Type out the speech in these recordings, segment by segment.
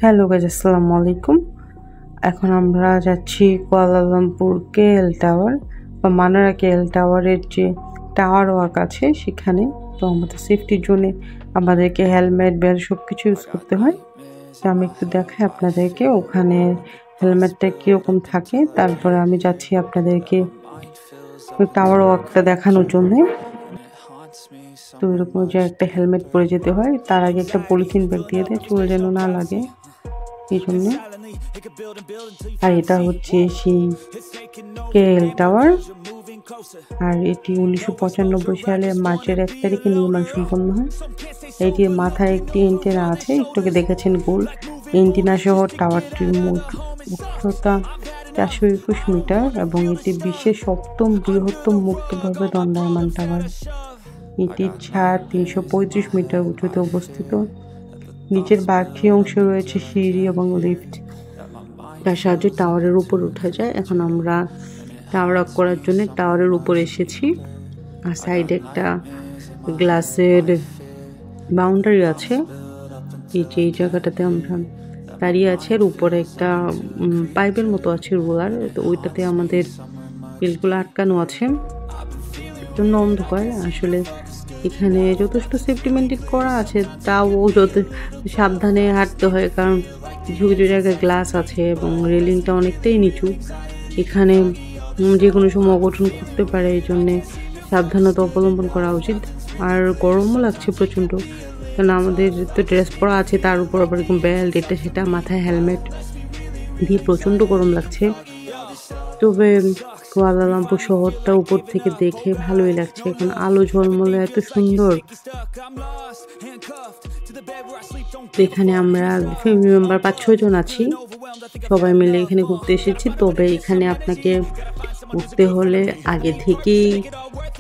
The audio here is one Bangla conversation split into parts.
হ্যালো গাইস, আসসালামু আলাইকুম। এখন আমরা যাচ্ছি কুয়ালালামপুর কেএল টাওয়ার বা মানারা কেএল টাওয়ারের যে টাওয়ার ওয়াক আছে সেখানে। তো আমাদের সেফটির জন্য আমাদেরকে হেলমেট বেল্ট সব কিছু ইউজ করতে হয়। তো আমি একটু দেখাই আপনাদেরকে ওখানে হেলমেটটা কীরকম থাকে, তারপরে আমি যাচ্ছি আপনাদেরকে টাওয়ার ওয়াকটা দেখানোর জন্যে। তো এরকম যে একটা হেলমেট পরে যেতে হয়, তার আগে একটা পলিথিন ব্যাগ দিয়ে দেয় চুল যেন না লাগে এই জন্য। আর এটা হচ্ছে সেই কেএল টাওয়ার, আর এটি 1995 সালে মার্চের 1 তারিখে নির্মাণ সম্পন্ন হয়। এটির মাথায় একটি এন্টেনা আছে, একটুকে দেখেছেন গোল এন্টেনা সহ। টাওয়ারটির মোট উচ্চতা 421 মিটার এবং এটি বিশ্বের 7ম বৃহত্তম মুক্তভাবে দণ্ডায়মান টাওয়ার। এটির ছাদ 335 মিটার উঁচুতে অবস্থিত। নিচের বাকি অংশে রয়েছে সিঁড়ি এবং লিফট, তার সাহায্যে টাওয়ারের উপর উঠা যায়। এখন আমরা টাওয়ার আপ করার জন্য টাওয়ারের উপর এসেছি। আর সাইডে একটা গ্লাসের বাউন্ডারি আছে, এই জায়গাটাতে আমরা দাঁড়িয়ে আছি। আর উপরে একটা পাইপের মতো আছে রোলার, তো ওইটাতে আমাদের বিলগুলো আটকানো আছে, জন্য অন্ধকার। আসলে এখানে যথেষ্ট সেফটি মেনটেন করা আছে, তাও যত সাবধানে হাঁটতে হয়, কারণ কিছু কিছু জায়গায় গ্লাস আছে এবং রেলিংটা অনেকটাই নিচু। এখানে যে কোনো সময় অঘটন ঘটতে পারে, এই জন্যে সাবধানতা অবলম্বন করা উচিত। আর গরমও লাগছে প্রচণ্ড, কারণ আমাদের তো ড্রেস পরা আছে, তার উপর আবার এরকম বেল্ট, এটা সেটা, মাথায় হেলমেট দিয়ে প্রচণ্ড গরম লাগছে। তবে কুয়ালালামপুর শহরটা উপর থেকে দেখে ভালোই লাগছে, এখন আলো ঝলমলে এত সুন্দর। এখানে আমরা ফ্যামিলি মেম্বার 5-6 জন আছি, সবাই মিলে এখানে ঘুরতে এসেছি। তবে এখানে আপনাকে উঠতে হলে আগে থেকেই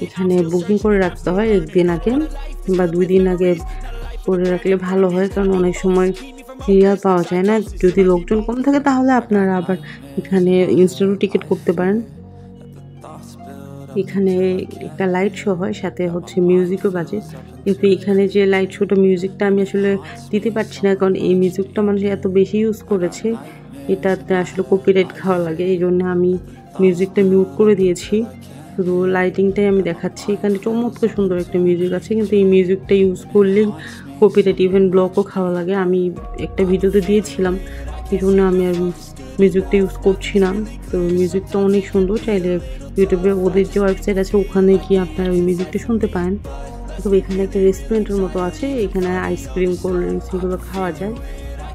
এখানে বুকিং করে রাখতে হয়, 1 দিন আগে বা 2 দিন আগে করে রাখলে ভালো হয়, কারণ অনেক সময় সিরিয়াল পাওয়া যায় না। যদি লোকজন কম থাকে তাহলে আপনারা আবার এখানে ইনস্ট্যান্ট টিকিট করতে পারেন। এখানে একটা লাইট শো হয়, সাথে হচ্ছে মিউজিকও বাজে, কিন্তু এখানে যে লাইট শোটা মিউজিকটা আমি আসলে দিতে পারছি না, কারণ এই মিউজিকটা মানুষ এত বেশি ইউজ করেছে, এটাতে আসলে কপিরাইট খাওয়া লাগে। এই জন্য আমি মিউজিকটা মিউট করে দিয়েছি, শুধু লাইটিংটাই আমি দেখাচ্ছি। এখানে চমৎকার সুন্দর একটা মিউজিক আছে, কিন্তু এই মিউজিকটা ইউজ করলেই কপিরাইট, ইভেন ব্লকও খাওয়া লাগে। আমি একটা ভিডিওতে দিয়েছিলাম, এই জন্য আমি আর মিউজিকটা ইউজ করছি না। তো মিউজিকটা অনেক সুন্দর, চাইলে ইউটিউবে ওদের যে ওয়েবসাইট আছে ওখানে গিয়ে আপনারা ওই মিউজিকটা শুনতে পারেন। তবে এখানে একটা রেস্টুরেন্টের মতো আছে, এখানে আইসক্রিম, কোল্ড ড্রিঙ্কস এগুলো খাওয়া যায়।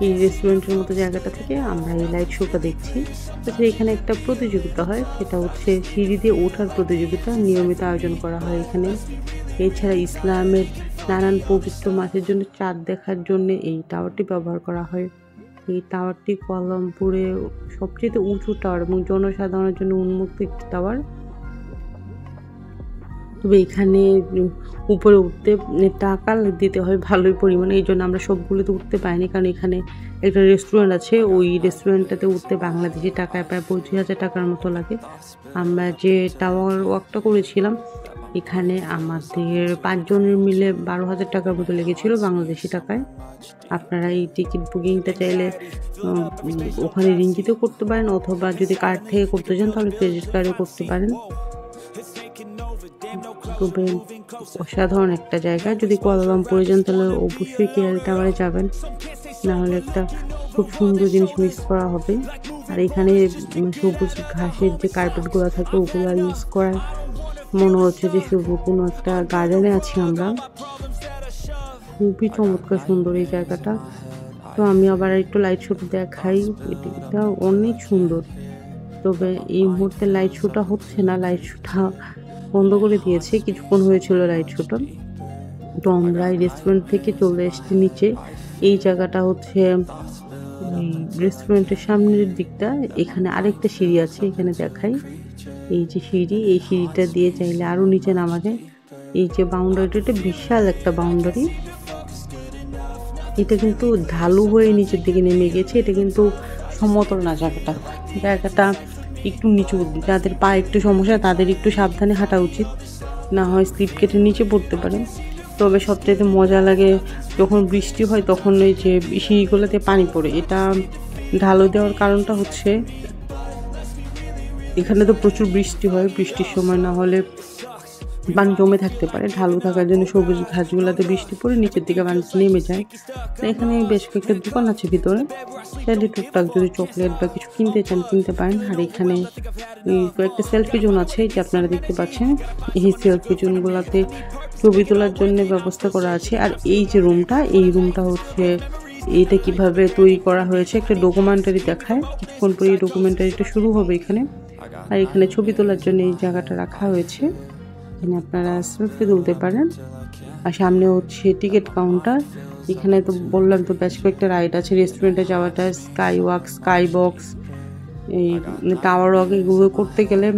এই রেস্টুরেন্টের মতো জায়গাটা থেকে আমরা এই লাইট শোটা দেখছি। তাছাড়া এখানে একটা প্রতিযোগিতা হয়, সেটা হচ্ছে সিঁড়ি দিয়ে ওঠার প্রতিযোগিতা, নিয়মিত আয়োজন করা হয় এখানে। এছাড়া ইসলামের নানান পবিত্র মাসের জন্য চাঁদ দেখার জন্য এই টাওয়ারটি ব্যবহার করা হয়। এই টাওয়ারটি কুয়ালালামপুরে সবচেয়ে উঁচু টাওয়ার এবং জনসাধারণের জন্য উন্মুক্ত একটি টাওয়ার। তবে এখানে উপরে উঠতে টাকা দিতে হয় ভালোই পরিমাণে, এই জন্য আমরা সবগুলোতে উঠতে পারিনি, কারণ এখানে একটা রেস্টুরেন্ট আছে, ওই রেস্টুরেন্টটাতে উঠতে বাংলাদেশি টাকায় প্রায় 25,000 টাকার মতো লাগে। আমরা যে টাওয়ার ওয়াকটা করেছিলাম এখানে আমাদের 5 জনের মিলে 12,000 টাকার মতো লেগেছিল বাংলাদেশি টাকায়। আপনারা এই টিকিট বুকিংটা চাইলে ওখানে রিঙ্গিতেও করতে পারেন, অথবা যদি কার্ড থেকে করতে চান তাহলে ক্রেডিট কার্ডে করতে পারেন। খুবই অসাধারণ একটা জায়গা, যদি কুয়ালালামপুরে যান তাহলে অবশ্যই কেএল টাওয়ারে যাবেন, নাহলে একটা খুব সুন্দর জিনিস মিস করা হবে। আর এখানে সবুজ ঘাসের যে কার্পেটগুলো থাকে ওগুলো ইউজ করার মনে হচ্ছে যে শুধু কোনো একটা গার্ডেনে আছি আমরা। খুবই চমৎকার সুন্দর এই জায়গাটা। তো আমি আবার একটু লাইট শোটা দেখাই, এটা অনেক সুন্দর। তবে এই মুহূর্তে লাইট শোটা হচ্ছে না, লাইট শোটা বন্ধ করে দিয়েছে, কিছুক্ষণ হয়েছিল লাইট শোটা। তো আমরা এই রেস্টুরেন্ট থেকে চলে এসেছি নিচে। এই জায়গাটা হচ্ছে রেস্টুরেন্টের সামনের দিকটা, এখানে আরেকটা সিঁড়ি আছে, এখানে দেখাই। এই যে সিঁড়ি, এই সিঁড়িটা দিয়ে চাইলে আরও নিচে নামা যায়। এই যে বাউন্ডারিটা বিশাল একটা বাউন্ডারি, এটা কিন্তু ঢালু হয়ে নিচের দিকে নেমে গেছে, এটা কিন্তু সমতল না জায়গাটা, জায়গাটা একটু নিচু। যাদের পা একটু সমস্যা তাদের একটু সাবধানে হাঁটা উচিত, না হয় স্লিপ কেটে নিচে পড়তে পারে। তবে সবচাইতে মজা লাগে যখন বৃষ্টি হয়, তখন ওই যে সিঁড়িগুলোতে পানি পড়ে। এটা ঢালু দেওয়ার কারণটা হচ্ছে এখানে তো প্রচুর বৃষ্টি হয়, বৃষ্টির সময় না হলে পানি জমে থাকতে পারে। ঢালু থাকার জন্য সবুজ ঘাসগুলোতে বৃষ্টি পড়ে নিচের দিকে পানিটা নেমে যায়। তো এখানে বেশ কয়েকটা দোকান আছে ভিতরে, চাইলে টুকটাক যদি চকলেট বা কিছু কিনতে চান কিনতে পারেন। আর এখানে কয়েকটা সেলফি জোন আছে, এই যে আপনারা দেখতে পাচ্ছেন। এই সেলফি জোনগুলোতে ছবি তোলার জন্য ব্যবস্থা করা আছে। আর এই যে রুমটা, এই রুমটা হচ্ছে এইটা কিভাবে তৈরি করা হয়েছে একটা ডকুমেন্টারি দেখায়। কিছুক্ষণ পরে এই ডকুমেন্টারিটা শুরু হবে এখানে। আর এখানে ছবি তোলার জন্য এই জায়গাটা রাখা হয়েছে, এখানে আপনারা সেলফি তুলতে পারেন। আর সামনে হচ্ছে টিকিট কাউন্টার। এখানে তো বললাম তো বেশ কয়েকটা রাইড আছে, রেস্টুরেন্টে যাওয়াটা, স্কাই ওয়াক, স্কাই বক্স, এই টাওয়ার ওয়াক, এগুলো করতে গেলে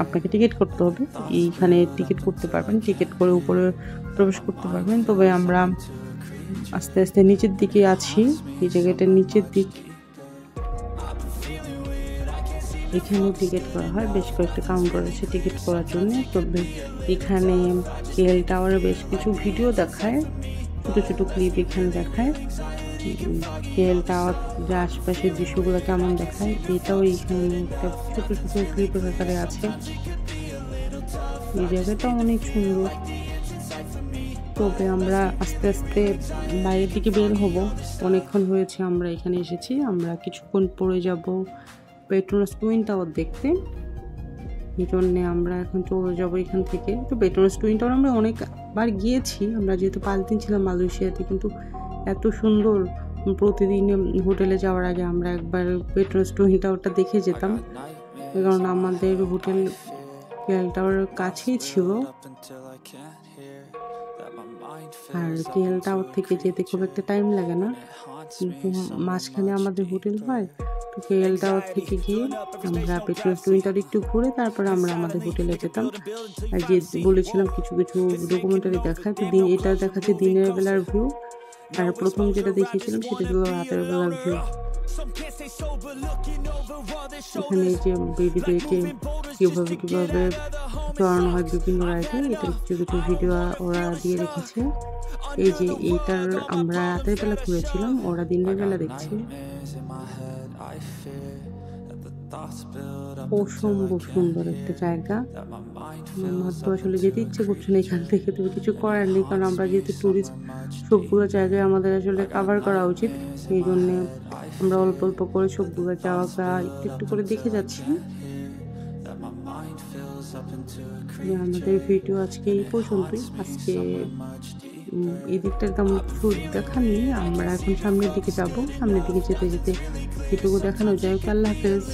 আপনাকে টিকিট করতে হবে। এইখানে টিকিট করতে পারবেন, টিকিট করে উপরে প্রবেশ করতে পারবেন। তবে আমরা আস্তে আস্তে নিচের দিকে আছি, এই জায়গাটার নিচের দিক। এখানে টিকিট করা হয়, বেশ কয়েকটা কাউন্টার আছে টিকিট করার জন্য। তবে এখানে কেএল টাওয়ারে বেশ কিছু ভিডিও দেখায়, ছোটো ছোটো ক্লিপ এখানে দেখায়। কেএল টাওয়ার যে আশপাশের দৃশ্যগুলো কেমন দেখায়, এটাও এইখানে একটা ছোটো ছোটো ক্লিপের আকারে আছে। এই জায়গাটা অনেক সুন্দর। তবে আমরা আস্তে আস্তে বাইরের দিকে বের হব, অনেকক্ষণ হয়েছে আমরা এখানে এসেছি। আমরা কিছুক্ষণ পরে যাব পেট্রোনাস টুইন টাওয়ার দেখতে। এই জন্যে আমরা এখন চলে যাব এখান থেকে। তো পেট্রোনাস টুইন টাওয়ার আমরা অনেকবার গিয়েছি, আমরা যেহেতু 5 দিন ছিলাম মালয়েশিয়াতে, কিন্তু এত সুন্দর প্রতিদিন হোটেলে যাওয়ার আগে আমরা একবার পেট্রোনাস টুইন টাওয়ারটা দেখে যেতাম, কারণ আমাদের হোটেল কেএল টাওয়ারের কাছেই ছিল। আর কেএল টাওয়ার থেকে যেতে খুব একটা টাইম লাগে না, কিন্তু মাঝখানে আমাদের হোটেল হয়। তো কেএল টাওয়ার থেকে গিয়ে আমরা পেট্রোনাস টুইন টাওয়ার একটু ঘুরে তারপরে আমরা আমাদের হোটেলে যেতাম। আর যে বলেছিলাম কিছু কিছু ডকুমেন্টারি দেখায়, তো এটা দেখাচ্ছে দিনের বেলার ভিউ, আর প্রথম যেটা দেখিয়েছিলাম সেটা ছিল রাতের বেলার ভিউ। এখানে এই যে বেবিদেরকে কীভাবে চড়ানো হয় বিভিন্ন রাইডে, এটা কিছু কিছু ভিডিও ওরা দিয়ে রেখেছে। এই যে এইটার আমরা রাতের বেলা ঘুরেছিলাম, ওরা দিনের বেলা দেখছে। অসম্ভব সুন্দর একটা জায়গা। আমার তো আসলে যেতে ইচ্ছে করছে না এখান থেকে, তবে কিছু করার নেই, কারণ আমরা যেহেতু টুরিস্ট, সবগুলো জায়গায় আমাদের আসলে কাভার করা উচিত। এই জন্যে আমরা অল্প অল্প করে সবগুলো জায়গা একটু একটু করে দেখে যাচ্ছি। আমাদের ভিডিও আজকে এই পর্যন্তই। আজকে এই দিকটার তেমন কিছু দেখানি, আমরা এখন সামনের দিকে যাব। সামনের দিকে যেতে যেতে যেটুকু দেখানো যায়। আল্লাহ হাফেজ।